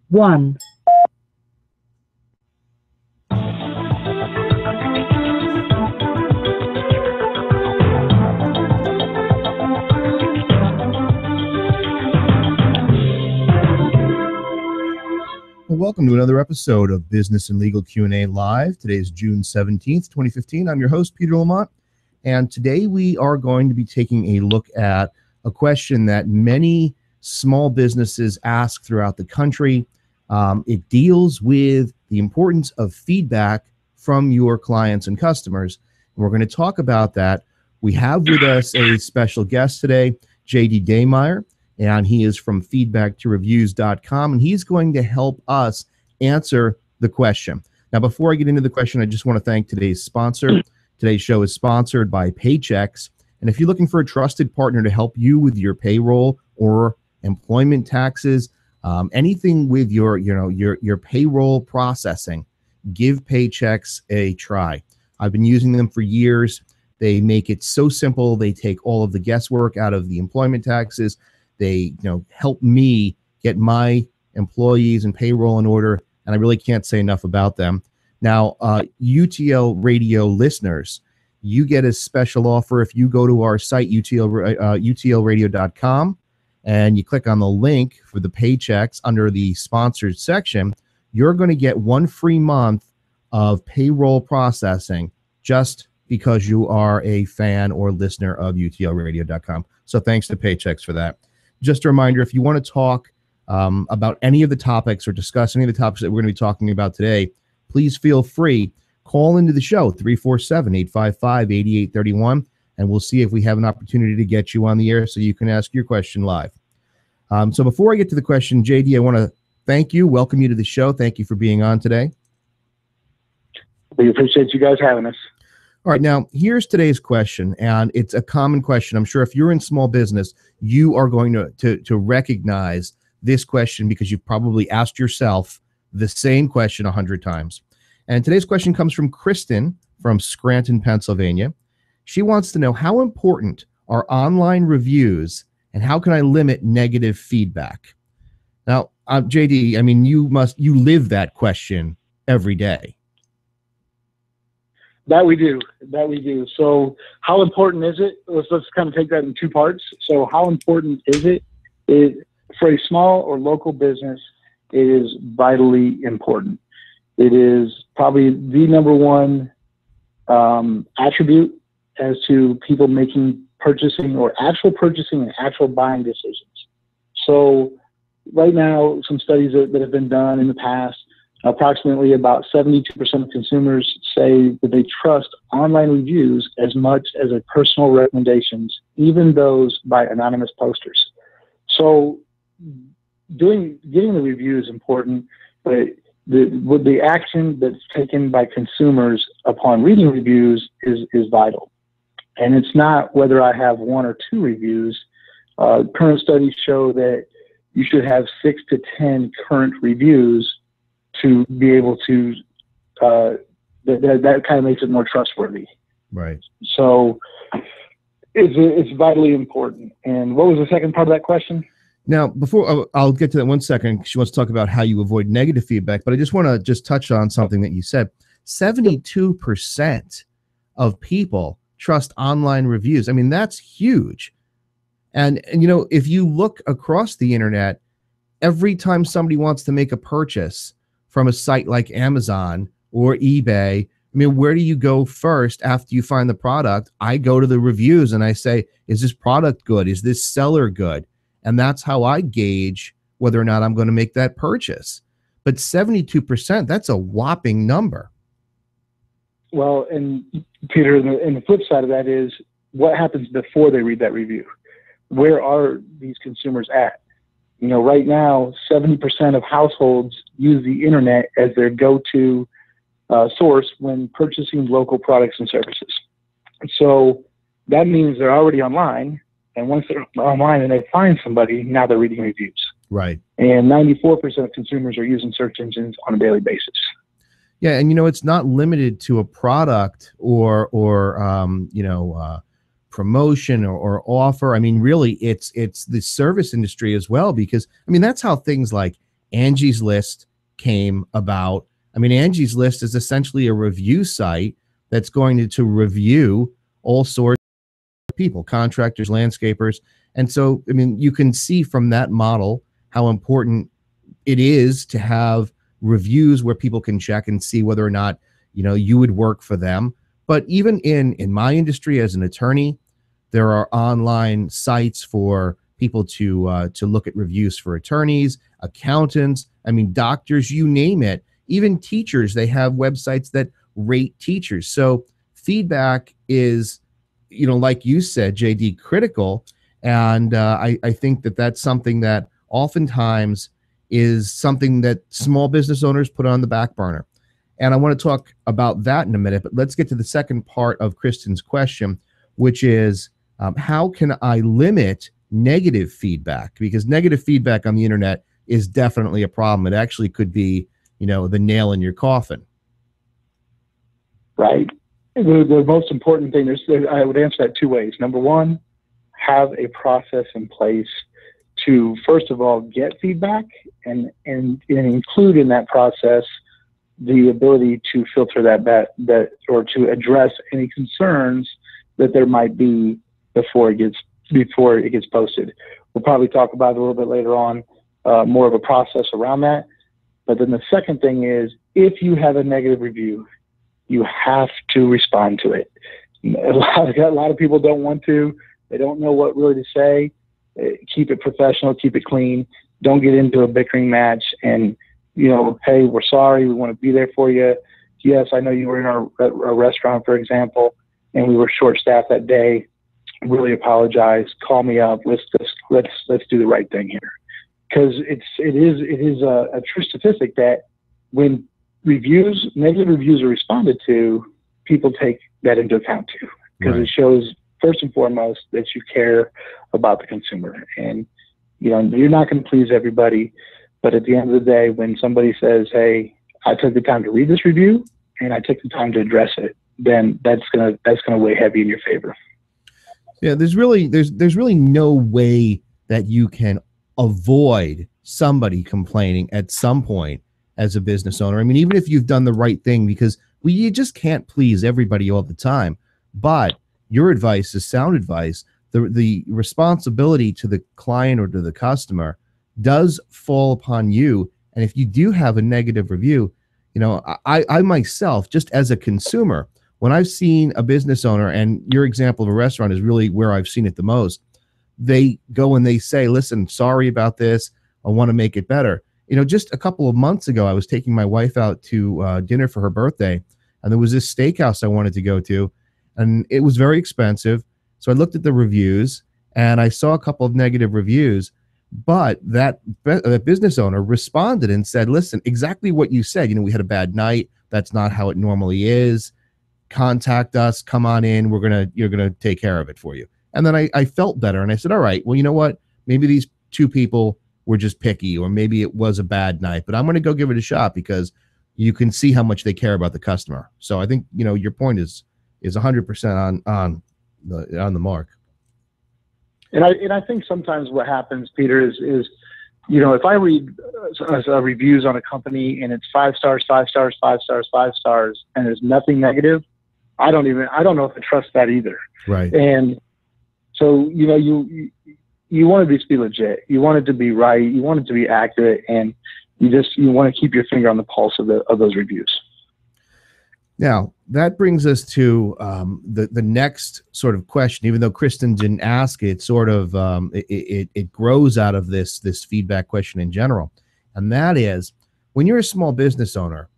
1. Well, welcome to another episode of Business and Legal Q&A Live. Today is June 17th, 2015. I'm your host, Peter Lamont, and today we are going to be taking a look at a question that many small businesses ask throughout the country. It deals with the importance of feedback from your clients and customers. And we're going to talk about that. We have with us a special guest today, JD Dammeier, and he is from Feedback2Reviews.com, and he's going to help us answer the question. Now, before I get into the question, I just want to thank today's sponsor. Today's show is sponsored by Paychex, and if you're looking for a trusted partner to help you with your payroll or employment taxes, anything with your payroll processing, give Paychex a try. I've been using them for years. They make it so simple. They take all of the guesswork out of the employment taxes. They help me get my employees and payroll in order, and I really can't say enough about them. Now, UTL Radio listeners, you get a special offer if you go to our site, utlradio.com, and you click on the link for the Paychecks under the sponsored section. You're going to get 1 free month of payroll processing just because you are a fan or listener of utlradio.com. So thanks to Paychecks for that. Just a reminder, if you want to talk about any of the topics or discuss any of the topics that we're going to be talking about today, please feel free. Call into the show, 347-855-8831, and we'll see if we have an opportunity to get you on the air so you can ask your question live. So before I get to the question, JD, I want to thank you, welcome you to the show. Thank you for being on today. We appreciate you guys having us. All right, now here's today's question, and it's a common question. I'm sure if you're in small business, you are going to recognize this question because you've probably asked yourself the same question 100 times. And today's question comes from Kristen from Scranton, Pennsylvania. She wants to know, how important are online reviews and how can I limit negative feedback? Now, JD, I mean, you live that question every day. That we do. So how important is it? Let's kind of take that in 2 parts. So how important is it? For a small or local business, it is vitally important. It is probably the number one attribute as to people making purchasing or actual purchasing and actual buying decisions. So right now, some studies that have been done in the past, approximately about 72% of consumers say that they trust online reviews as much as their personal recommendations, even those by anonymous posters. So getting the review is important, but the action that's taken by consumers upon reading reviews is vital. And it's not whether I have 1 or 2 reviews. Current studies show that you should have 6 to 10 current reviews to be able to, that kind of makes it more trustworthy. Right. So it's vitally important. And what was the second part of that question? Now, before I'll get to that 1 second, she wants to talk about how you avoid negative feedback, but I just want to touch on something that you said. 72% of people trust online reviews. I mean, that's huge. And if you look across the internet, every time somebody wants to make a purchase from a site like Amazon or eBay, I mean, where do you go first after you find the product? I go to the reviews and I say, is this product good? Is this seller good? And that's how I gauge whether or not I'm going to make that purchase. But 72%, that's a whopping number. Well, and Peter, and the flip side of that is what happens before they read that review? Where are these consumers at? Right now, 70% of households use the internet as their go-to source when purchasing local products and services. So that means they're already online. And once they're online and they find somebody, now they're reading reviews. Right. And 94% of consumers are using search engines on a daily basis. Yeah, and it's not limited to a product or promotion or offer. I mean, really, it's the service industry as well, because I mean that's how things like Angie's List came about. I mean, Angie's List is essentially a review site that's going to review all sorts of people, contractors, landscapers. And so, I mean, you can see from that model how important it is to have reviews where people can check and see whether or not, you would work for them. But even in my industry as an attorney, there are online sites for people to look at reviews for attorneys, accountants, I mean, doctors, you name it. Even teachers, they have websites that rate teachers. So feedback is, like you said, JD, critical. And I think that that's something that oftentimes is something that small business owners put on the back burner. And I want to talk about that in a minute, but let's get to the second part of Kristen's question, which is how can I limit negative feedback? Because negative feedback on the internet is definitely a problem. It actually could be, the nail in your coffin. Right. The most important thing is, I would answer that two ways. Number one, have a process in place to, first of all, get feedback and include in that process the ability to filter that or to address any concerns that there might be before it gets posted. We'll probably talk about it a little bit later on, more of a process around that. But then the second thing is, if you have a negative review, you have to respond to it. A lot of people don't want to. They don't know what really to say. Keep it professional, keep it clean. Don't get into a bickering match and, hey, we're sorry, we want to be there for you. Yes, I know you were in our restaurant, for example, and we were short-staffed that day. Really apologize. Call me up. Let's do the right thing here. Because it is a true statistic that when negative reviews are responded to, people take that into account too, because It shows first and foremost that you care about the consumer. And you're not going to please everybody, but at the end of the day, when somebody says, "Hey, I took the time to read this review and I took the time to address it," then that's gonna weigh heavy in your favor. Yeah, there's really no way that you can avoid somebody complaining at some point as a business owner. I mean, even if you've done the right thing, because you just can't please everybody all the time. But your advice is sound advice. The responsibility to the client or to the customer does fall upon you. And if you do have a negative review, I myself, just as a consumer, when I've seen a business owner, and your example of a restaurant is really where I've seen it the most, they go and they say, "Listen, sorry about this. I want to make it better." Just a couple of months ago, I was taking my wife out to dinner for her birthday, and there was this steakhouse I wanted to go to, and it was very expensive. So I looked at the reviews, and I saw a couple of negative reviews, but that business owner responded and said, "Listen, exactly what you said. We had a bad night. That's not how it normally is. Contact us. Come on in. You're gonna take care of it for you." And then I felt better, and I said, "All right, well, you know what? Maybe these two people were just picky, or maybe it was a bad night, but I'm going to go give it a shot," because you can see how much they care about the customer. So I think, your point is 100% on the mark. And I think sometimes what happens, Peter, is if I read reviews on a company and it's 5 stars, 5 stars, 5 stars, 5 stars, and there's nothing negative, I don't know if I trust that either. Right. And so, you want it to be legit. You want it to be right. You want it to be accurate, and you want to keep your finger on the pulse of those reviews. Now, that brings us to the next sort of question. Even though Kristen didn't ask it, sort of it grows out of this feedback question in general, and that is, when you're a small business owner,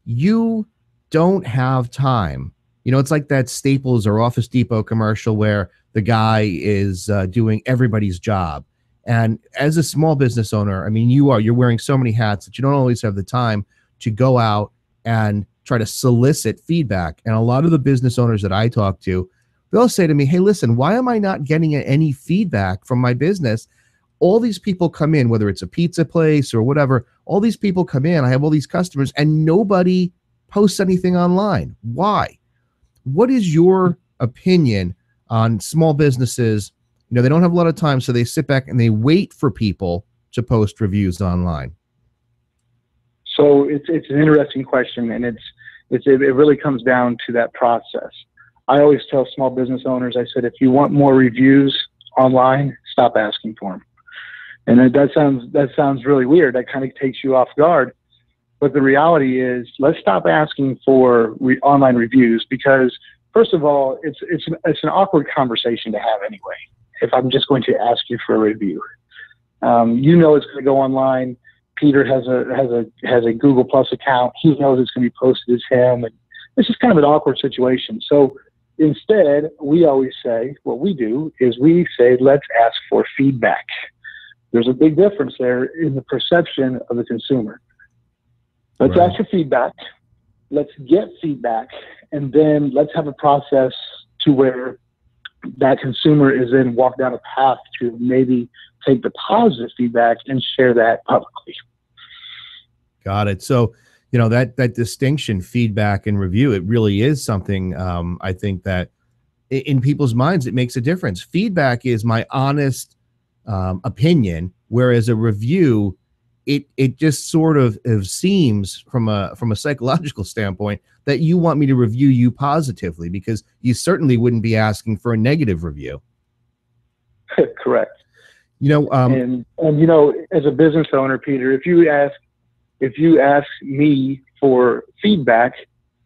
you don't have time. It's like that Staples or Office Depot commercial where the guy is doing everybody's job. And as a small business owner, I mean, you're wearing so many hats that you don't always have the time to go out and try to solicit feedback. And a lot of the business owners that I talk to, they'll say to me, "Hey, listen, why am I not getting any feedback from my business? All these people come in, whether it's a pizza place or whatever, all these people come in, I have all these customers, and nobody posts anything online. Why?" What is your opinion on small businesses? They don't have a lot of time, so they sit back and they wait for people to post reviews online. So it's an interesting question, and it really comes down to that process. I always tell small business owners, I said, if you want more reviews online, stop asking for them. And that sounds really weird. That kind of takes you off guard. But the reality is, let's stop asking for online reviews, because first of all, it's an awkward conversation to have anyway. If I'm just going to ask you for a review, it's going to go online. Peter has a Google Plus account. He knows it's going to be posted as him, and it's just kind of an awkward situation. So instead, we always say, what we do is we say, let's ask for feedback. There's a big difference there in the perception of the consumer. Let's ask for feedback. Let's get feedback, and then let's have a process to where that consumer is then walked down a path to maybe take the positive feedback and share that publicly. Got it. So, that distinction, feedback and review, it really is something, I think that in people's minds, it makes a difference. Feedback is my honest opinion, whereas a review, it just sort of seems from a psychological standpoint that you want me to review you positively, because you certainly wouldn't be asking for a negative review. Correct. And as a business owner, Peter, if you ask me for feedback,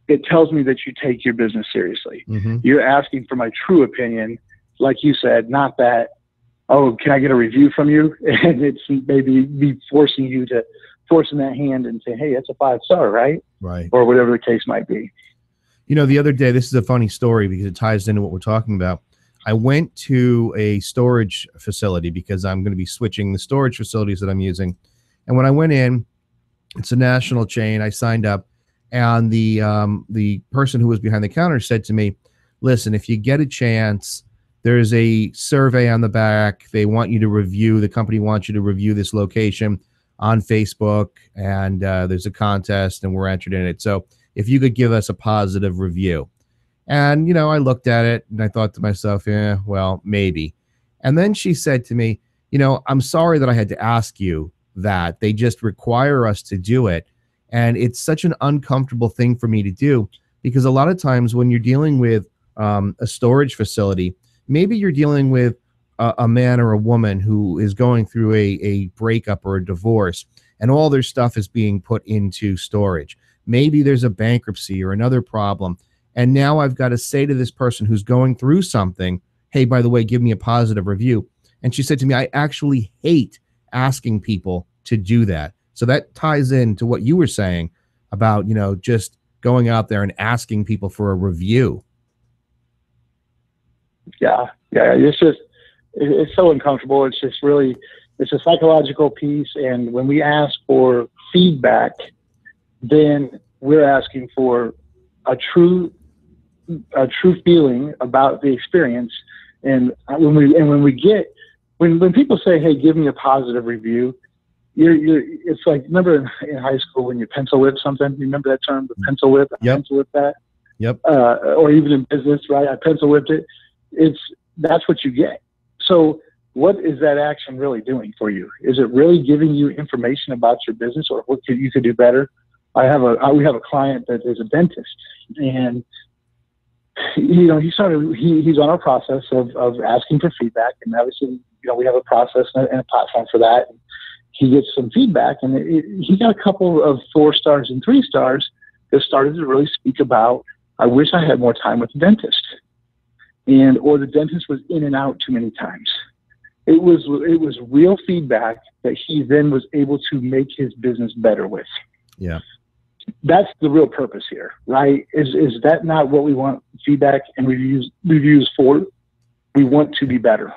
it tells me that you take your business seriously. Mm-hmm. You're asking for my true opinion, like you said, not that, oh, can I get a review from you? And it's maybe me forcing that hand and say, hey, that's a 5-star, right? Right. Or whatever the case might be. The other day, this is a funny story because it ties into what we're talking about. I went to a storage facility because I'm going to be switching the storage facilities that I'm using. And when I went in, it's a national chain. I signed up, and the person who was behind the counter said to me, listen, if you get a chance, there's a survey on the back. They want you to review, the company wants you to review this location on Facebook, and there's a contest, and we're entered in it. So if you could give us a positive review. And, I looked at it and I thought to myself, yeah, well, maybe. And then she said to me, I'm sorry that I had to ask you that. They just require us to do it. And it's such an uncomfortable thing for me to do, because a lot of times when you're dealing with a storage facility, maybe you're dealing with a man or a woman who is going through a breakup or a divorce, and all their stuff is being put into storage. Maybe there's a bankruptcy or another problem. And now I've got to say to this person who's going through something, hey, by the way, give me a positive review. And she said to me, I actually hate asking people to do that. So that ties into what you were saying about, just going out there and asking people for a review. Yeah. It's so uncomfortable. It's just really, it's a psychological piece. And when we ask for feedback, then we're asking for a true feeling about the experience. And when people say, hey, give me a positive review, it's like, remember in high school when you pencil whip something? You remember that term, the pencil whip? Yep. Pencil whip that? Yep. Or even in business, right? I pencil whipped it. That's what you get. So what is that action really doing for you? Is it really giving you information about your business or what you could do better? We have a client that is a dentist, and he's on our process of asking for feedback, and obviously, we have a process and a platform for that. He gets some feedback, and he got a couple of 4 stars and 3 stars that started to really speak about, I wish I had more time with the dentist, or the dentist was in and out too many times. It was real feedback that he then was able to make his business better with. Yeah. That's the real purpose here, right? Is that not what we want feedback and reviews for? We want to be better.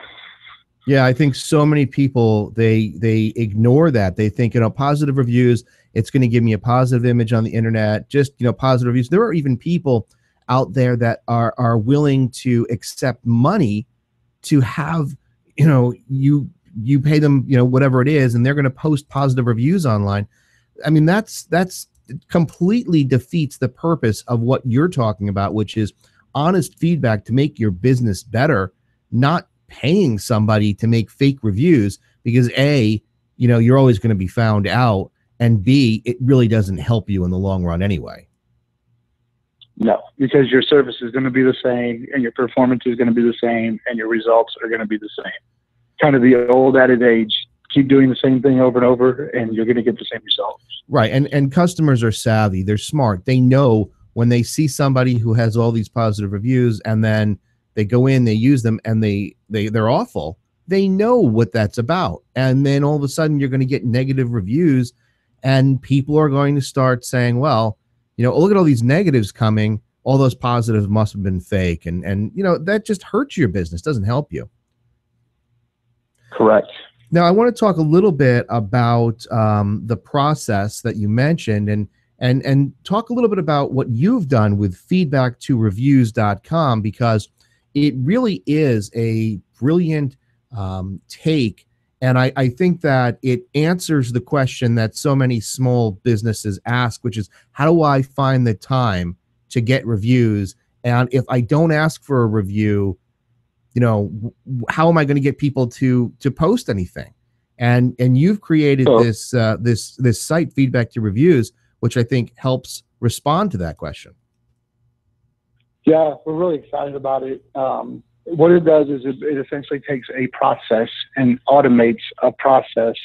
Yeah, I think so many people, they ignore that. They think, positive reviews, it's going to give me a positive image on the internet, just, positive reviews. There are even people out there that are willing to accept money to have, you pay them, whatever it is, and they're going to post positive reviews online. I mean, that's completely defeats the purpose of what you're talking about, which is honest feedback to make your business better, not paying somebody to make fake reviews, because you're always going to be found out, and B, it really doesn't help you in the long run anyway. No, because your service is going to be the same, and your performance is going to be the same, and your results are going to be the same. Kind of the old adage, keep doing the same thing over and over, and you're going to get the same results. Right, and customers are savvy. They're smart. They know when they see somebody who has all these positive reviews, and then they go in, they use them, and they're awful. They know what that's about. And then all of a sudden you're going to get negative reviews, and people are going to start saying, well, look at all these negatives coming. All those positives must have been fake. And that just hurts your business, doesn't help you. Correct. Now, I want to talk a little bit about the process that you mentioned, and talk a little bit about what you've done with Feedback2Reviews.com, because it really is a brilliant take. And I think that it answers the question that so many small businesses ask, which is, how do I find the time to get reviews? And if I don't ask for a review, how am I going to get people to post anything? And you've created this site, Feedback2Reviews, which I think helps respond to that question. Yeah, we're really excited about it. What it does is it essentially takes a process and automates a process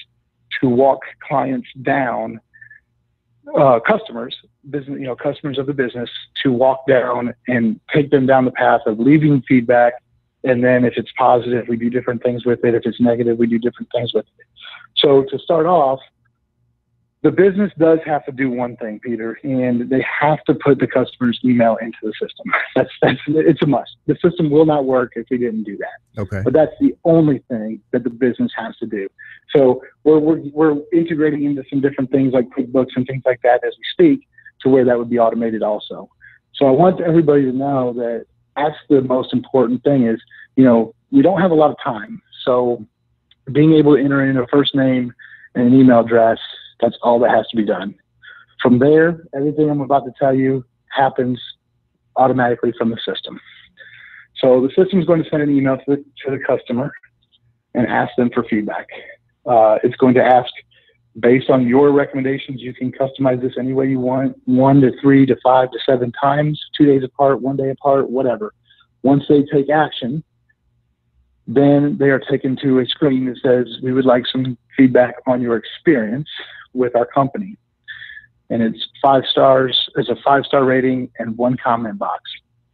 to walk clients down, customers of the business, to walk down and take them down the path of leaving feedback. And then if it's positive, we do different things with it. If it's negative, we do different things with it. So to start off, the business does have to do one thing, Peter, and they have to put the customer's email into the system. It's a must. The system will not work if we didn't do that. Okay. But that's the only thing that the business has to do. So we're integrating into some different things like QuickBooks and things like that as we speak, to where that would be automated also. So I want everybody to know that that's the most important thing is, we don't have a lot of time. So being able to enter in a first name and an email address, that's all that has to be done. From there, everything I'm about to tell you happens automatically from the system. So the system is going to send an email to the customer and ask them for feedback. It's going to ask, based on your recommendations, you can customize this any way you want, 1 to 3 to 5 to 7 times, 2 days apart, 1 day apart, whatever. Once they take action, then they are taken to a screen that says, we would like some feedback on your experience with our company. And it's 5 stars. It's a 5-star rating and 1 comment box.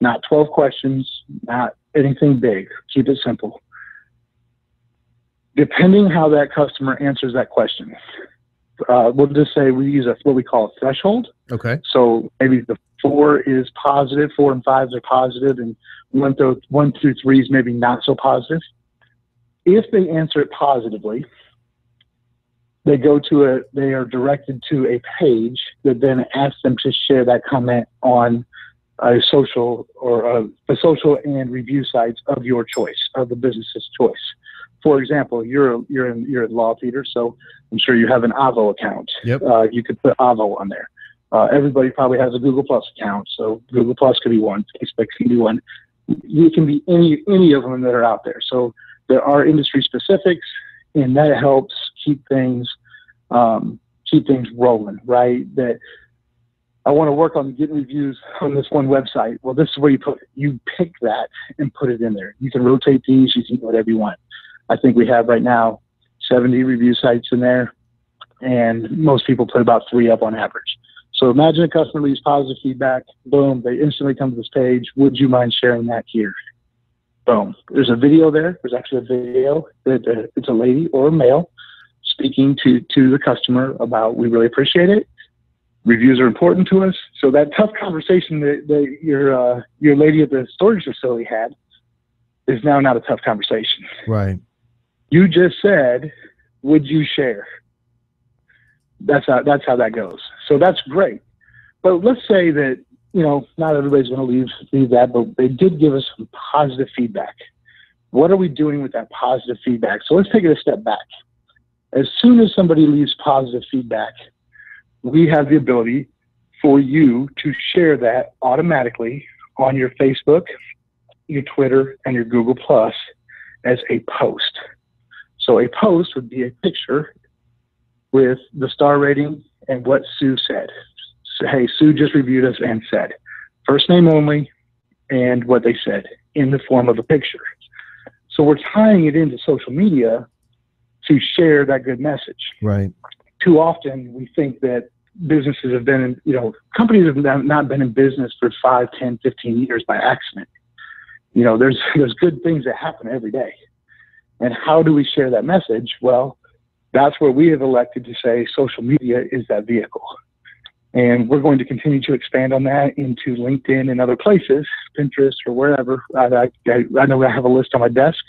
Not 12 questions, not anything big. Keep it simple. Depending how that customer answers that question, we'll just say we use what we call a threshold. Okay. So maybe the 4 is positive, 4 and 5s are positive, and 1 through 3 is maybe not so positive. If they answer it positively, they are directed to a page that then asks them to share that comment on a social or the social and review sites of your choice, of the business's choice. For example, you're at law, Peter, so I'm sure you have an Avo account. Yep. You could put Avo on there. Everybody probably has a Google Plus account, so Google Plus could be one, Facebook can be one. You can be any of them that are out there. So there are industry specifics, and that helps keep things rolling, right? That I want to work on getting reviews on this one website. Well, this is where you pick that and put it in there. You can rotate these, you can do whatever you want. I think we have right now 70 review sites in there, and most people put about 3 up on average. So imagine a customer leaves positive feedback, boom, they instantly come to this page. Would you mind sharing that here? Boom. There's a video there. There's actually a video that it's a lady or a male speaking to the customer about, we really appreciate it. Reviews are important to us. So that tough conversation that your lady at the storage facility had is now not a tough conversation. Right. You just said, would you share? That's how that goes. So that's great. But let's say that, not everybody's going to leave that, but they did give us some positive feedback. What are we doing with that positive feedback? So let's take it a step back. As soon as somebody leaves positive feedback, we have the ability for you to share that automatically on your Facebook, your Twitter, and your Google Plus as a post. So a post would be a picture with the star rating and what Sue said. So, hey, Sue just reviewed us and said, first name only, and what they said in the form of a picture. So we're tying it into social media to share that good message. Right. Too often we think that businesses have been in, companies have not been in business for 5, 10, 15 years by accident. There's good things that happen every day. And how do we share that message? Well, that's where we have elected to say social media is that vehicle. And we're going to continue to expand on that into LinkedIn and other places, Pinterest or wherever. I know I have a list on my desk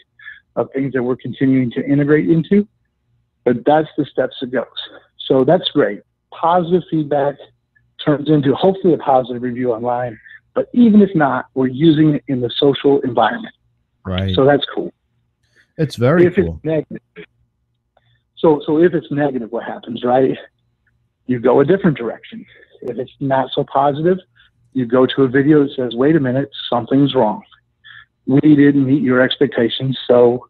of things that we're continuing to integrate into, but that's the steps it goes. So that's great. Positive feedback turns into hopefully a positive review online, but even if not, we're using it in the social environment. Right. So that's cool. It's very cool. It's negative, so if it's negative, what happens, right? You go a different direction. If it's not so positive, you go to a video that says, wait a minute, something's wrong. We didn't meet your expectations, so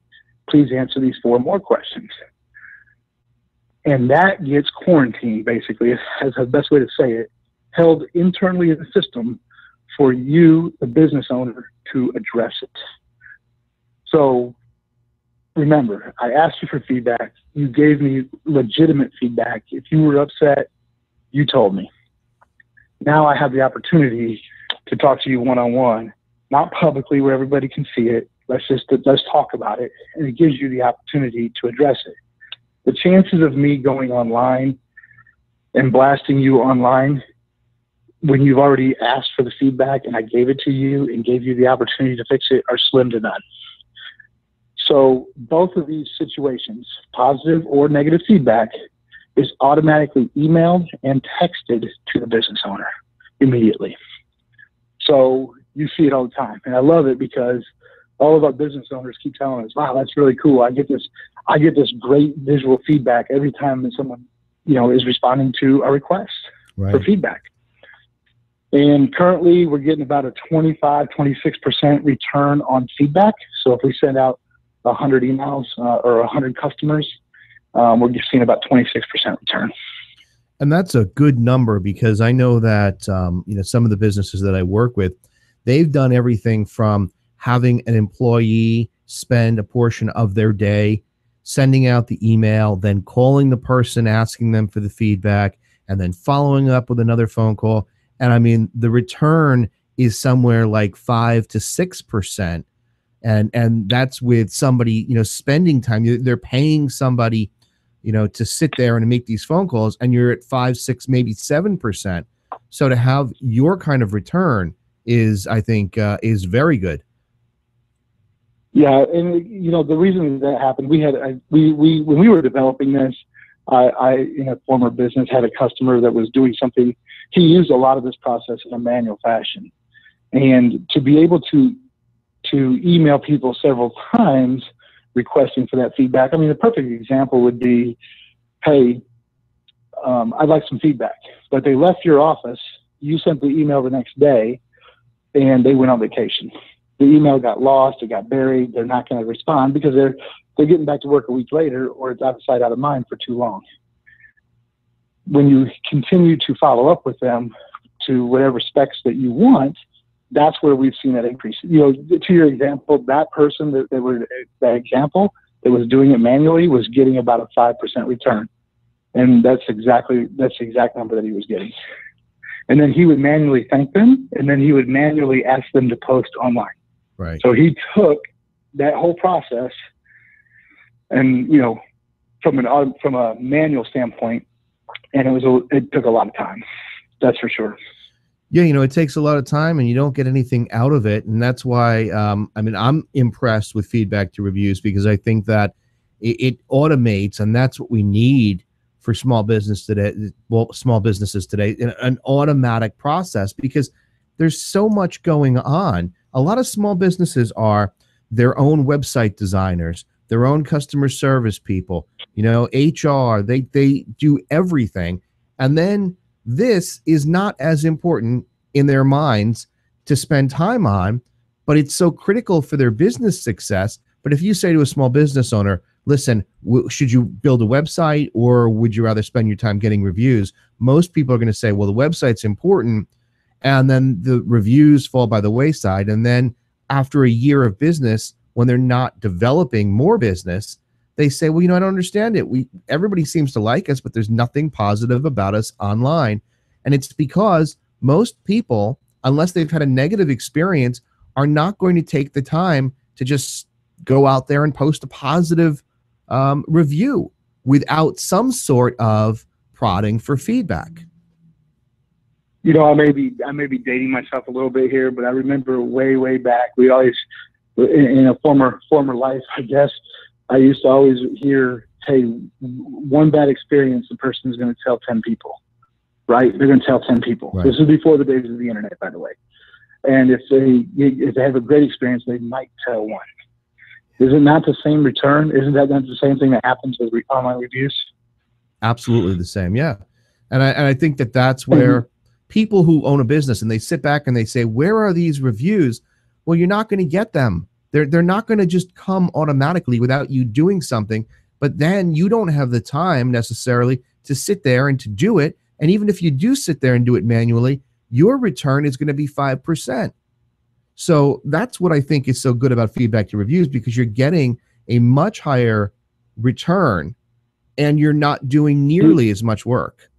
please answer these 4 more questions. And that gets quarantined, basically, as the best way to say it, held internally in the system for you, the business owner, to address it. So remember, I asked you for feedback. You gave me legitimate feedback. If you were upset, you told me. Now I have the opportunity to talk to you one-on-one, not publicly where everybody can see it. Let's talk about it. And it gives you the opportunity to address it. The chances of me going online and blasting you online when you've already asked for the feedback and I gave it to you and gave you the opportunity to fix it are slim to none. So both of these situations, positive or negative feedback, is automatically emailed and texted to the business owner immediately. So you see it all the time. And I love it because all of our business owners keep telling us, wow, that's really cool. I get this great visual feedback every time that someone, is responding to a request for feedback. And currently we're getting about a 25, 26% return on feedback. So if we send out 100 emails or 100 customers, we're seeing about 26% return. And that's a good number because I know that, some of the businesses that I work with, they've done everything from having an employee spend a portion of their day sending out the email, then calling the person, asking them for the feedback, and then following up with another phone call. And I mean, the return is somewhere like 5 to 6%. And that's with somebody, spending time. They're paying somebody, to sit there and make these phone calls, and you're at 5, 6, maybe 7%. So to have your kind of return is, I think, is very good. Yeah, and the reason that happened, we when we were developing this, I in a former business had a customer that was doing something. He used a lot of this process in a manual fashion, and to be able to email people several times requesting for that feedback. I mean, the perfect example would be, hey, I'd like some feedback, but they left your office. You sent the email the next day, and they went on vacation. The email got lost, it got buried. They're not going to respond because they're getting back to work a week later, or it's out of sight, out of mind for too long. When you continue to follow up with them to whatever specs that you want, that's where we've seen that increase. To your example, that person that example that was doing it manually was getting about a 5% return. And that's the exact number that he was getting. And then he would manually thank them, and then he would manually ask them to post online. Right. So he took that whole process and, from a manual standpoint, and it took a lot of time. That's for sure. Yeah, it takes a lot of time and you don't get anything out of it. And that's why, I'm impressed with Feedback2Reviews because I think that it automates, and that's what we need for small businesses today, an automatic process, because there's so much going on. A lot of small businesses are their own website designers, their own customer service people, HR, they do everything. And then this is not as important in their minds to spend time on, but it's so critical for their business success. But if you say to a small business owner, listen, should you build a website or would you rather spend your time getting reviews? Most people are going to say, well, the website's important. And then the reviews fall by the wayside. And then after a year of business, when they're not developing more business, they say, well, I don't understand it. Everybody seems to like us, but there's nothing positive about us online. And it's because most people, unless they've had a negative experience, are not going to take the time to just go out there and post a positive review without some sort of prodding for feedback. I may be dating myself a little bit here, but I remember way back, we always, in a former life, I guess, I used to always hear, hey, one bad experience, the person is going to tell 10 people, right? They're going to tell 10 people. Right. This is before the days of the internet, by the way. And if they have a great experience, they might tell one. Is it not the same return? Isn't that not the same thing that happens with online reviews? Absolutely the same, yeah. And I think that that's where people who own a business and they sit back and they say, where are these reviews? Well, you're not going to get them. They're not going to just come automatically without you doing something. But then you don't have the time necessarily to sit there and to do it. And even if you do sit there and do it manually, your return is going to be 5%. So that's what I think is so good about feedback to reviews, because you're getting a much higher return and you're not doing nearly as much work.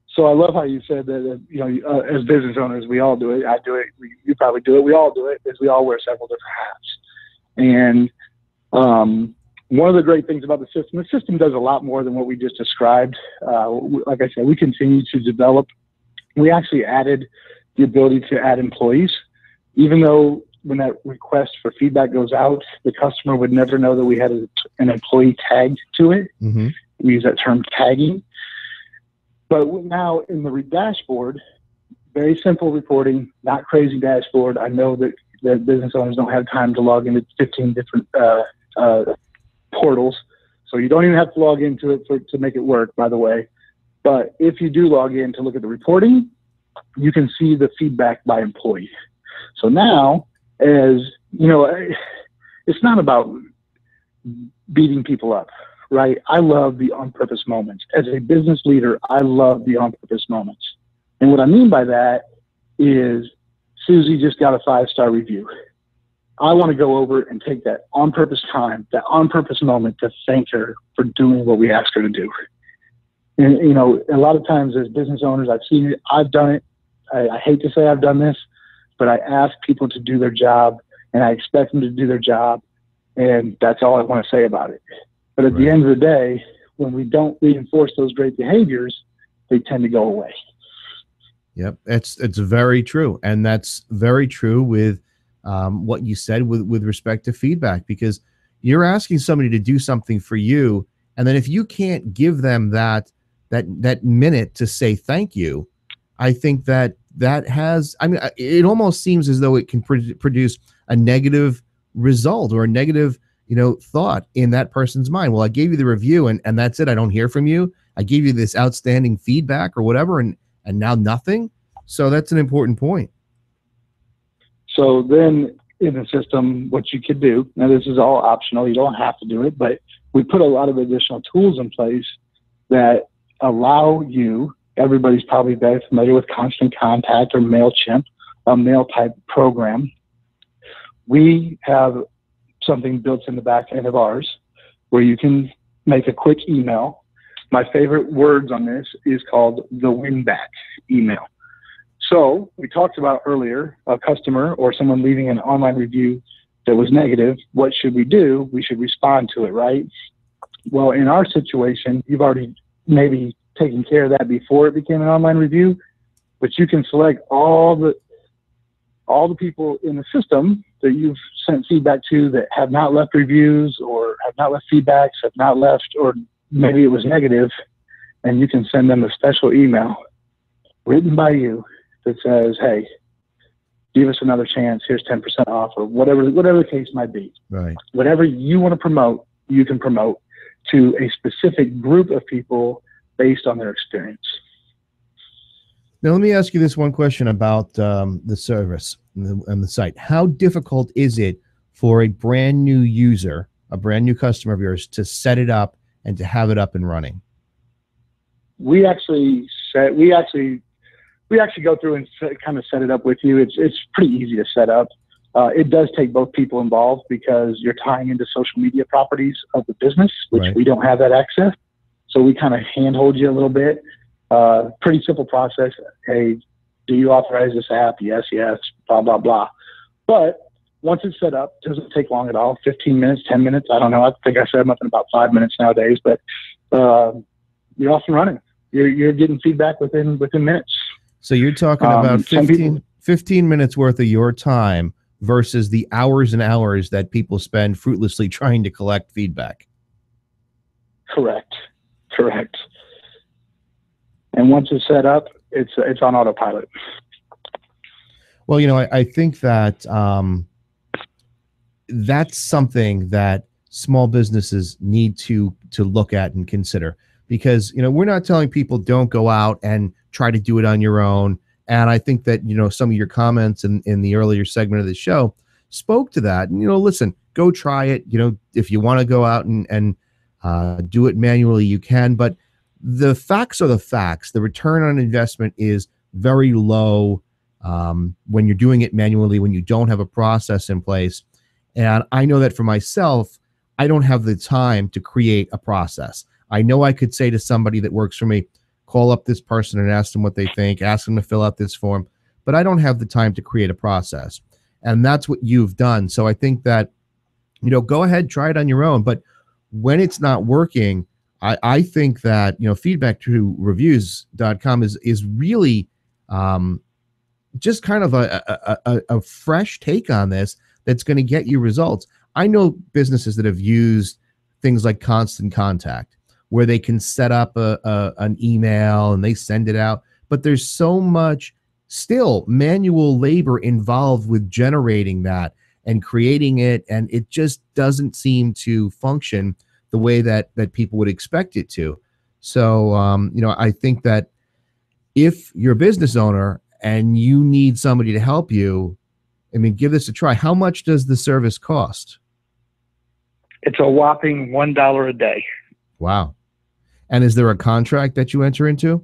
So I love how you said that, as business owners, we all do it. I do it. You probably do it. We all do it, is we all wear several different hats. And one of the great things about the system does a lot more than what we just described. Like I said, we continue to develop. We actually added the ability to add employees, even though when that request for feedback goes out, the customer would never know that we had an employee tagged to it. Mm-hmm. We use that term, tagging. But now in the dashboard, very simple reporting, not crazy dashboard. I know that business owners don't have time to log into 15 different portals. So you don't even have to log into it to make it work, by the way. But if you do log in to look at the reporting, you can see the feedback by employee. So now, as you know, it's not about beating people up. Right? I love the on-purpose moments. As a business leader, I love the on-purpose moments. And what I mean by that is Susie just got a 5-star review. I want to go over and take that on-purpose time, that on-purpose moment to thank her for doing what we asked her to do. And, a lot of times as business owners, I've seen it. I've done it. I hate to say I've done this, but I ask people to do their job and I expect them to do their job. And that's all I want to say about it. But at the end of the day, when we don't reinforce those great behaviors, they tend to go away. Yep, it's very true. And that's very true with what you said with respect to feedback, because you're asking somebody to do something for you. And then if you can't give them that minute to say thank you, I think that has, it almost seems as though it can produce a negative result or a negative thought in that person's mind. Well, I gave you the review and that's it. I don't hear from you. I gave you this outstanding feedback or whatever, and now nothing. So that's an important point. So then in the system, what you could do, now this is all optional, you don't have to do it, but we put a lot of additional tools in place that allow you, everybody's probably very familiar with Constant Contact or MailChimp, a mail type program. We have something built in the back end of ours where you can make a quick email. My favorite words on this is called the win-back email. So we talked about earlier, a customer or someone leaving an online review that was negative. What should we do? We should respond to it, right? Well, in our situation, you've already maybe taken care of that before it became an online review, but you can select all the people in the system that you've sent feedback to that have not left reviews or have not left feedbacks, have not left, or maybe it was negative, and you can send them a special email written by you that says, hey, give us another chance, here's 10% off, or whatever the case might be. Right. Whatever you want to promote, you can promote to a specific group of people based on their experience. Now, let me ask you this one question about the service and the site. How difficult is it for a brand new user a brand new customer of yours to set it up and to have it up and running? We actually go through and kind of set it up with you. It's pretty easy to set up. It does take both people involved because you're tying into social media properties of the business, which we don't have that access. So we kind of handhold you a little bit. Pretty simple process. Hey, do you authorize this app? Yes, blah, blah, blah. But once it's set up, it doesn't take long at all. 15 minutes, 10 minutes. I don't know. I think I set them up in about 5 minutes nowadays, but you're off and running. You're getting feedback within minutes. So you're talking about 15 minutes worth of your time versus the hours and hours that people spend fruitlessly trying to collect feedback. Correct. And once it's set up, it's on autopilot. Well, I think that that's something that small businesses need to look at and consider, because, we're not telling people don't go out and try to do it on your own. And I think that, some of your comments in the earlier segment of the show spoke to that. And, listen, go try it. If you want to go out and do it manually, you can. But the facts are the facts. The return on investment is very low when you're doing it manually, when you don't have a process in place. And I know that for myself, I don't have the time to create a process. I know I could say to somebody that works for me, call up this person and ask them what they think, ask them to fill out this form, but I don't have the time to create a process. And that's what you've done. So I think that, go ahead, try it on your own. But when it's not working, I think that, Feedback2Reviews.com is really just kind of a fresh take on this that's going to get you results. I know businesses that have used things like Constant Contact, where they can set up an email and they send it out, but there's so much still manual labor involved with generating that and creating it, and it just doesn't seem to function the way that people would expect it to. So, I think that if you're a business owner and you need somebody to help you, give this a try. How much does the service cost? It's a whopping $1 a day. Wow. And is there a contract that you enter into?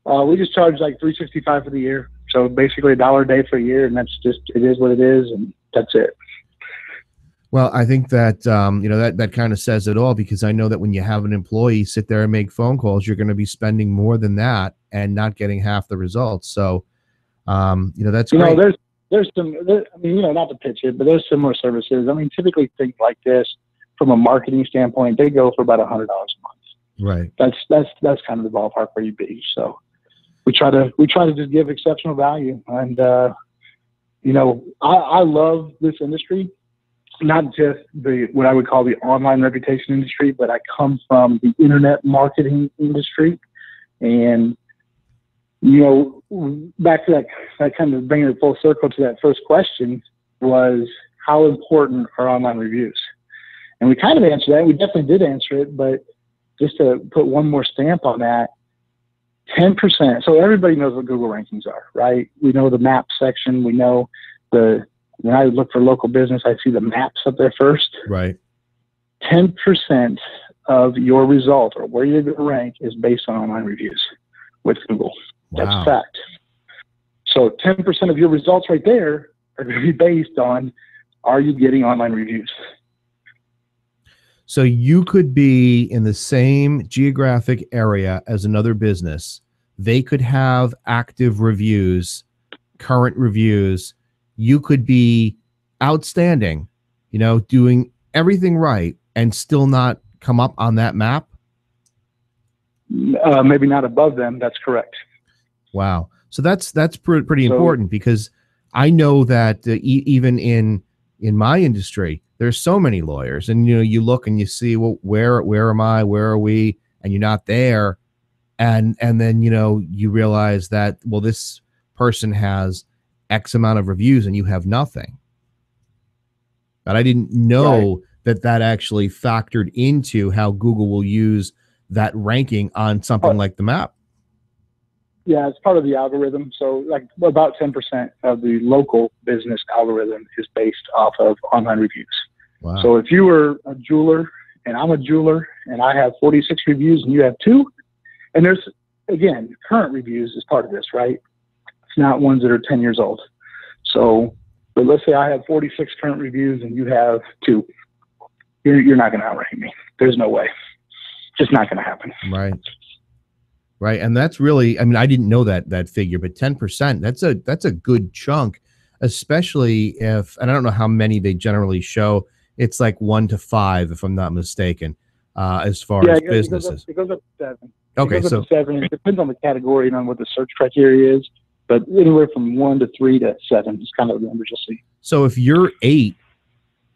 We just charge like $365 for the year. So basically $1 a day for a year, and that's just, it is what it is, and that's it. Well, I think that, that kind of says it all, because I know that when you have an employee sit there and make phone calls, you're going to be spending more than that and not getting half the results. So, that's great. There's some, not to pitch it, but there's similar services. Typically things like this, from a marketing standpoint, they go for about $100 a month. Right. That's kind of the ballpark where you'd be. So we try to just give exceptional value. And, I love this industry, not just what I would call the online reputation industry, but I come from the internet marketing industry. And, back to that kind of bringing it full circle to that first question was, how important are online reviews? And we kind of answered that. We definitely did answer it, but just to put one more stamp on that, 10%. So everybody knows what Google rankings are, right? We know the map section. We know when I look for local business, I see the maps up there first. Right. 10% of your result, or where you're going to rank, is based on online reviews with Google. That's wow. a fact. So 10% of your results right there are going to be based on, are you getting online reviews? So you could be in the same geographic area as another business. They could have active reviews, current reviews. You could be outstanding, doing everything right, and still not come up on that map. Maybe not above them. That's correct. Wow. So that's pretty important, because I know that even in my industry, there's so many lawyers, and you look and you see, well, where am I? Where are we? And you're not there, and then you realize that, well, this person has X amount of reviews and you have nothing. But I didn't know that actually factored into how Google will use that ranking on something like the map. Yeah, it's part of the algorithm. So like about 10% of the local business algorithm is based off of online reviews. Wow. So if you were a jeweler and I'm a jeweler and I have 46 reviews and you have 2, and there's, again, current reviews is part of this, right? It's not ones that are 10 years old. So, but let's say I have 46 current reviews and you have 2. You're not going to outrank me. There's no way. Just not going to happen. Right. Right. And that's really, I mean, I didn't know that figure, but 10%, that's a good chunk, especially if, and I don't know how many they generally show. It's like 1 to 5, if I'm not mistaken, as far as businesses. It goes up to 7. Okay. It goes So up to 7. It depends on the category and on what the search criteria is, but anywhere from 1 to 3 to 7 is kind of the numbers you'll see. so if you're 8,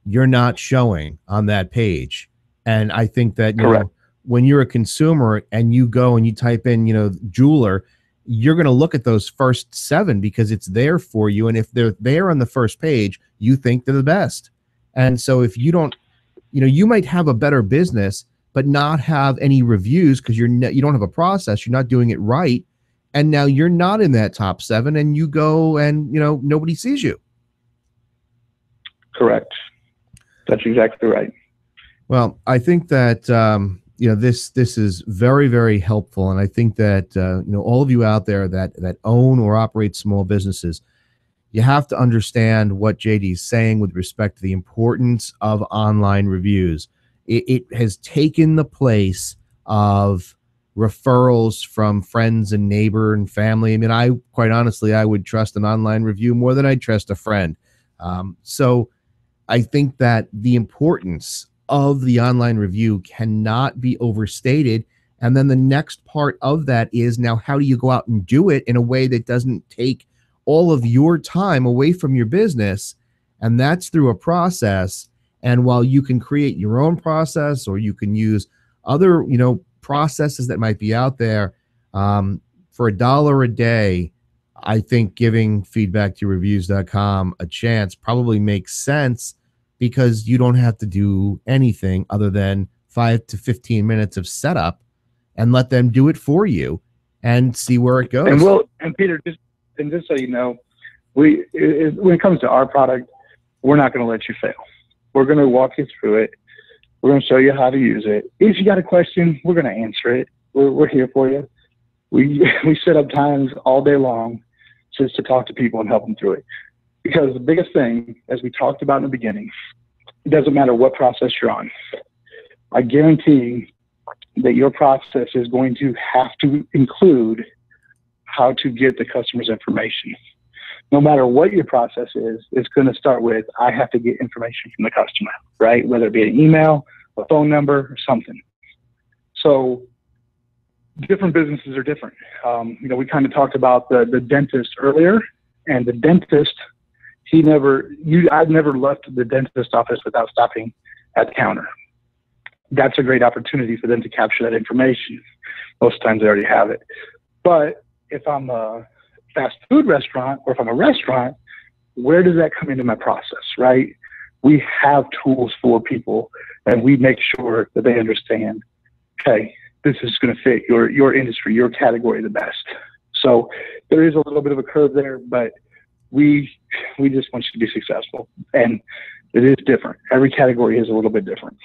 you're not showing on that page. And I think that, you know, when you're a consumer and you go and you type in, you know, jeweler, you're going to look at those first 7 because it's there for you. And if they're there on the first page, you think they're the best. And so if you don't, you know, you might have a better business, but not have any reviews because you don't have a process. You're not doing it right. And now you're not in that top 7 and you go and, you know, nobody sees you. Correct. That's exactly right. Well, I think that, you know, this is very, very helpful. And I think that, you know, all of you out there that own or operate small businesses, you have to understand what JD is saying with respect to the importance of online reviews. It has taken the place of referrals from friends and neighbor and family. I mean, quite honestly, I would trust an online review more than I'd trust a friend. So I think that the importance of the online review cannot be overstated. And then the next part of that is, now how do you go out and do it in a way that doesn't take all of your time away from your business? And that's through a process. And while you can create your own process, or you can use other, you know, processes that might be out there, for $1 a day, I think giving Feedback2Reviews.com a chance probably makes sense, because you don't have to do anything other than 5 to 15 minutes of setup, and let them do it for you and see where it goes. And Peter, just so you know, when it comes to our product, we're not going to let you fail. We're going to walk you through it. We're going to show you how to use it. If you got a question, we're going to answer it. We're here for you. We set up times all day long just to talk to people and help them through it. Because the biggest thing, as we talked about in the beginning, it doesn't matter what process you're on. I guarantee that your process is going to have to include how to get the customer's information. No matter what your process is, it's going to start with, I have to get information from the customer, right? Whether it be an email, a phone number, or something. So different businesses are different. You know, we kind of talked about the dentist earlier, and the dentist, I've never left the dentist office without stopping at the counter. That's a great opportunity for them to capture that information. Most times they already have it. But if I'm a fast food restaurant, or if I'm a restaurant, where does that come into my process, right? We have tools for people, and we make sure that they understand, okay, this is going to fit your industry, your category the best. So there is a little bit of a curve there, but we just want you to be successful, and it is different. Every category is a little bit different.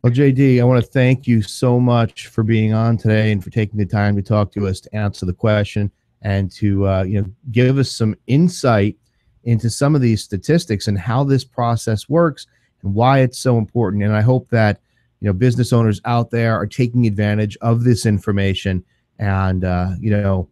Well, JD, I want to thank you so much for being on today and for taking the time to talk to us, to answer the question, and to you know, give us some insight into some of these statistics and how this process works and why it's so important. And I hope that, you know, business owners out there are taking advantage of this information, and you know,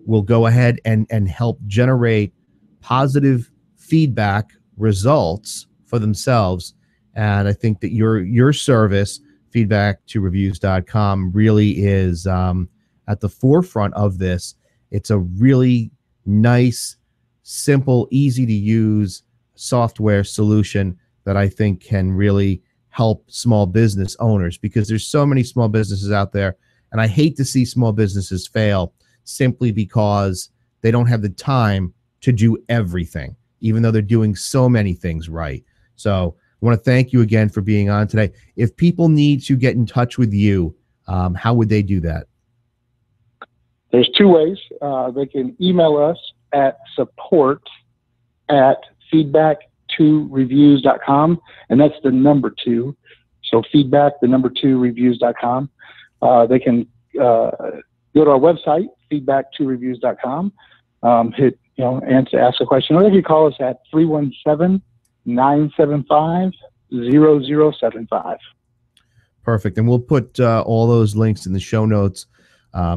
will go ahead and help generate positive feedback results for themselves. And I think that your service, Feedback2Reviews.com, really is at the forefront of this. It's a really nice, simple, easy to use software solution that I think can really help small business owners, because there's so many small businesses out there, and I hate to see small businesses fail simply because they don't have the time to do everything, even though they're doing so many things right. So I want to thank you again for being on today. If people need to get in touch with you, how would they do that? There's 2 ways. They can email us at support@feedback feedback2reviews.com, and that's the number 2. So feedback, the number 2, reviews.com. They can go to our website, feedback2reviews.com, ask a question, or they can call us at 317-975-0075. Perfect. And we'll put all those links in the show notes.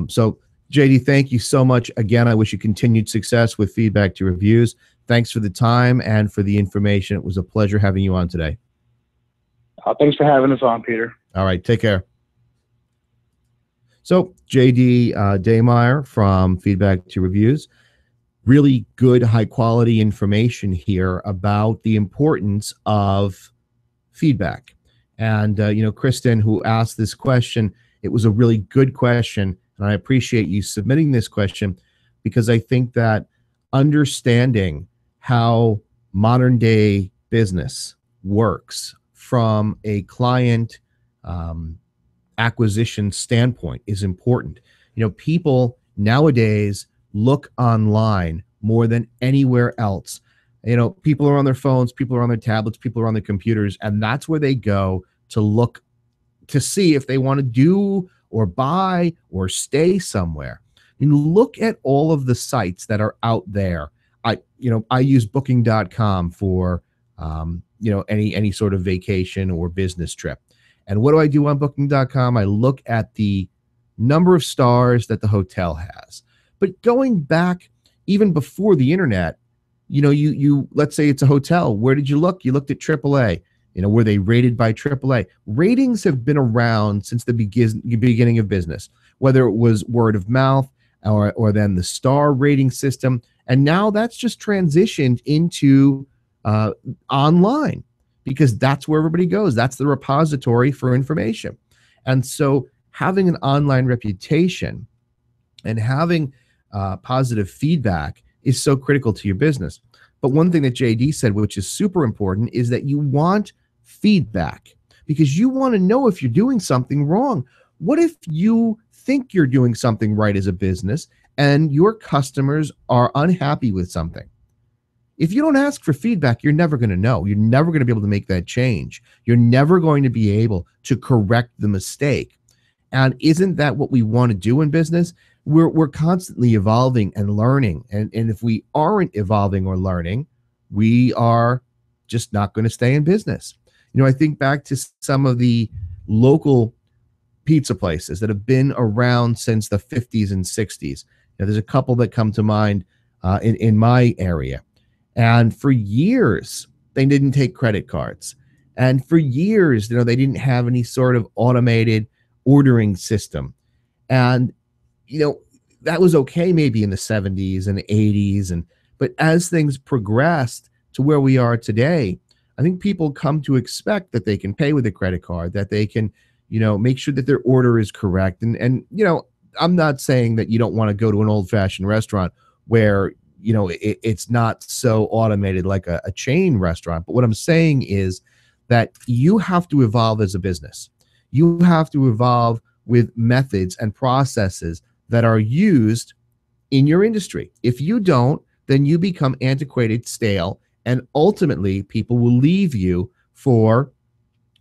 So JD, thank you so much. Again, I wish you continued success with Feedback to Reviews. Thanks for the time and for the information. It was a pleasure having you on today. Thanks for having us on, Peter. All right. Take care. So JD Dammeier from Feedback to Reviews. Really good, high quality information here about the importance of feedback. And, Kristen, who asked this question, it was a really good question. And I appreciate you submitting this question, because I think that understanding how modern day business works from a client acquisition standpoint is important. People nowadays look online more than anywhere else. People are on their phones, people are on their tablets, people are on their computers, and that's where they go to look to see if they want to do or buy or stay somewhere. Look at all of the sites that are out there. I use booking.com for any sort of vacation or business trip. And what do I do on booking.com? I look at the number of stars that the hotel has. But going back even before the internet, you let's say it's a hotel. Where did you look? You looked at AAA. Were they rated by AAA? Ratings have been around since the beginning of business, whether it was word of mouth or then the star rating system. And now that's just transitioned into online, because that's where everybody goes. That's the repository for information. And so having an online reputation and having positive feedback is so critical to your business. But one thing that JD said, which is super important, is that you want feedback, because you want to know if you're doing something wrong. What if you think you're doing something right as a business and your customers are unhappy with something? If you don't ask for feedback, you're never going to know. You're never going to be able to make that change. You're never going to be able to correct the mistake. And isn't that what we want to do in business? We're constantly evolving and learning. And if we aren't evolving or learning, we are just not going to stay in business. I think back to some of the local pizza places that have been around since the 50s and 60s. There's a couple that come to mind in my area. And for years, they didn't take credit cards. And for years, they didn't have any sort of automated ordering system. And, that was okay maybe in the 70s and 80s. But as things progressed to where we are today, I think people come to expect that they can pay with a credit card, that they can, make sure that their order is correct. And I'm not saying that you don't want to go to an old-fashioned restaurant where it's not so automated like a chain restaurant. But what I'm saying is that you have to evolve as a business. You have to evolve with methods and processes that are used in your industry. If you don't, then you become antiquated, stale, and ultimately people will leave you for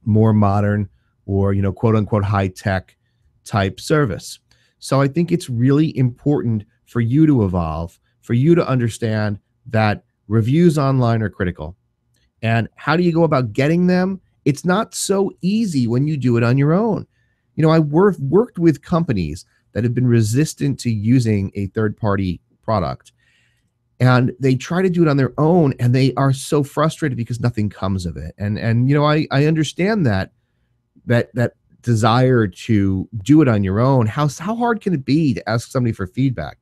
more modern or, quote unquote, high tech type service. So I think it's really important for you to evolve, for you to understand that reviews online are critical. And how do you go about getting them? It's not so easy when you do it on your own. I worked with companies that have been resistant to using a third-party product, and they try to do it on their own, and they are so frustrated because nothing comes of it. And I understand that desire to do it on your own. How hard can it be to ask somebody for feedback?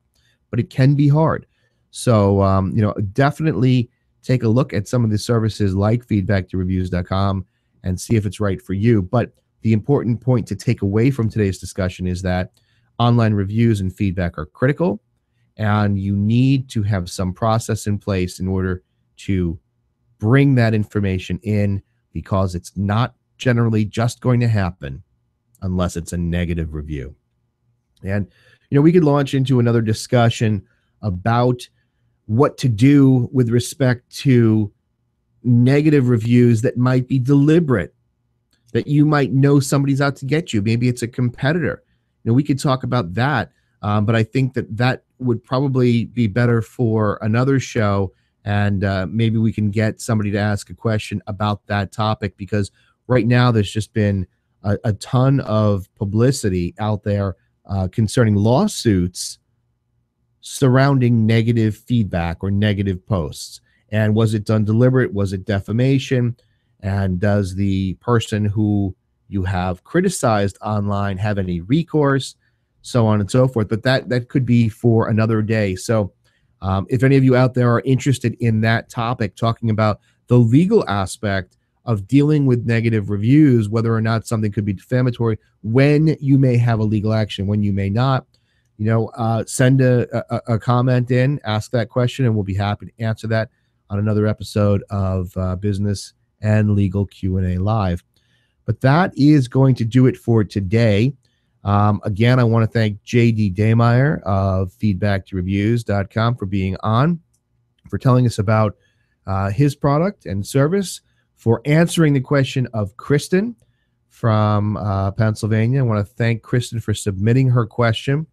But it can be hard. So, definitely take a look at some of the services like feedback2reviews.com and see if it's right for you. But the important point to take away from today's discussion is that online reviews and feedback are critical, and you need to have some process in place in order to bring that information in, because it's not generally just going to happen unless it's a negative review. And, we could launch into another discussion about what to do with respect to negative reviews that might be deliberate, that you might know somebody's out to get you. Maybe it's a competitor. We could talk about that, but I think that would probably be better for another show, and maybe we can get somebody to ask a question about that topic, because right now there's just been a ton of publicity out there concerning lawsuits surrounding negative feedback or negative posts. And was it done deliberate? Was it defamation? And does the person who you have criticized online have any recourse? So on and so forth. But that could be for another day. So if any of you out there are interested in that topic, talking about the legal aspect of dealing with negative reviews, whether or not something could be defamatory, when you may have a legal action, when you may not, send a comment in, ask that question, and we'll be happy to answer that on another episode of Business and Legal Q&A Live. But that is going to do it for today. Again, I want to thank JD Dammeier of Feedback2Reviews.com for being on, for telling us about his product and service, for answering the question of Kristen from Pennsylvania. I want to thank Kristen for submitting her question.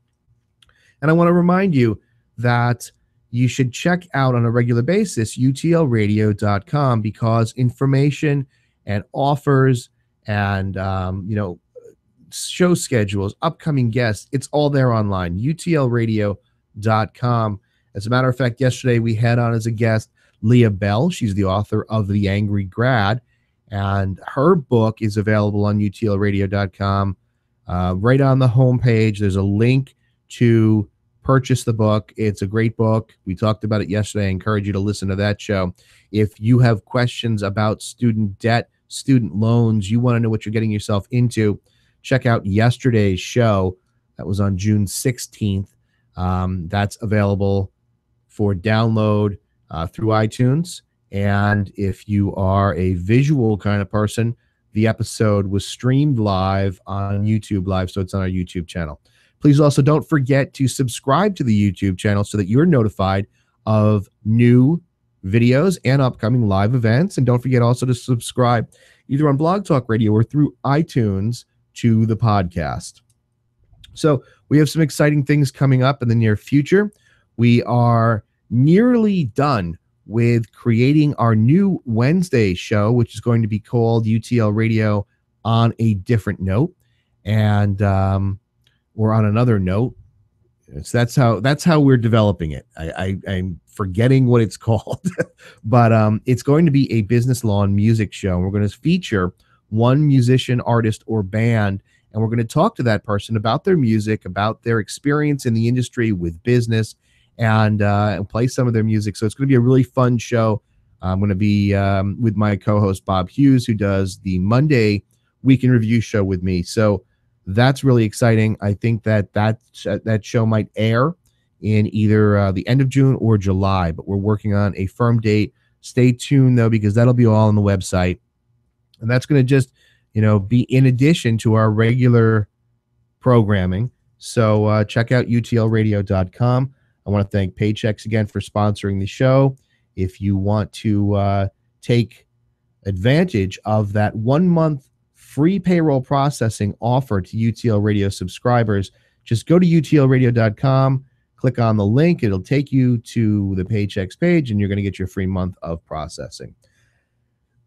And I want to remind you that you should check out on a regular basis utlradio.com, because information and offers and show schedules, upcoming guests, it's all there online. utlradio.com. As a matter of fact, yesterday we had on as a guest Leah Bell. She's the author of The Angry Grad, and her book is available on utlradio.com. Right on the homepage, there's a link to purchase the book. It's a great book. We talked about it yesterday. I encourage you to listen to that show. If you have questions about student debt, student loans, you want to know what you're getting yourself into, check out yesterday's show. That was on June 16th. That's available for download through iTunes. And if you are a visual kind of person, the episode was streamed live on YouTube Live, so it's on our YouTube channel. Please also don't forget to subscribe to the YouTube channel so that you're notified of new videos and upcoming live events. And don't forget also to subscribe either on Blog Talk Radio or through iTunes to the podcast. So we have some exciting things coming up in the near future. We are nearly done with creating our new Wednesday show, which is going to be called UTL Radio on a Different Note. And or on another note. That's how we're developing it. I'm forgetting what it's called, but it's going to be a business law and music show. We're going to feature one musician, artist, or band, and we're going to talk to that person about their music, about their experience in the industry with business, and play some of their music. So it's going to be a really fun show. I'm going to be with my co-host Bob Hughes, who does the Monday Week in Review show with me. So that's really exciting. I think that show might air in either the end of June or July, but we're working on a firm date. Stay tuned, though, because that'll be all on the website. And that's going to just, be in addition to our regular programming. So check out utlradio.com. I want to thank Paychex again for sponsoring the show. If you want to take advantage of that 1 month free payroll processing offer to UTL Radio subscribers, just go to utlradio.com, click on the link. It'll take you to the Paychex page, and you're going to get your free month of processing.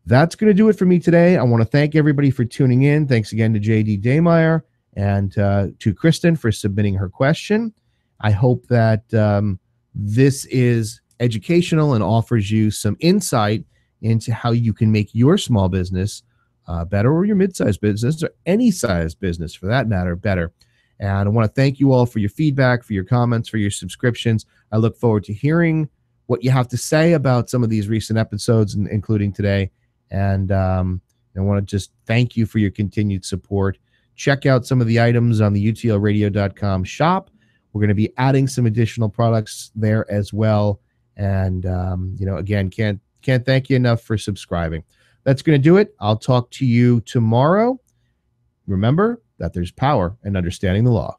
That's going to do it for me today. I want to thank everybody for tuning in. Thanks again to JD Dammeier and to Kristen for submitting her question. I hope that this is educational and offers you some insight into how you can make your small business better, or your mid-sized business, or any size business for that matter, better. And I want to thank you all for your feedback, for your comments, for your subscriptions. I look forward to hearing what you have to say about some of these recent episodes, including today. And I want to just thank you for your continued support. Check out some of the items on the utlradio.com shop. We're going to be adding some additional products there as well. And, again, can't thank you enough for subscribing. That's going to do it. I'll talk to you tomorrow. Remember that there's power in understanding the law.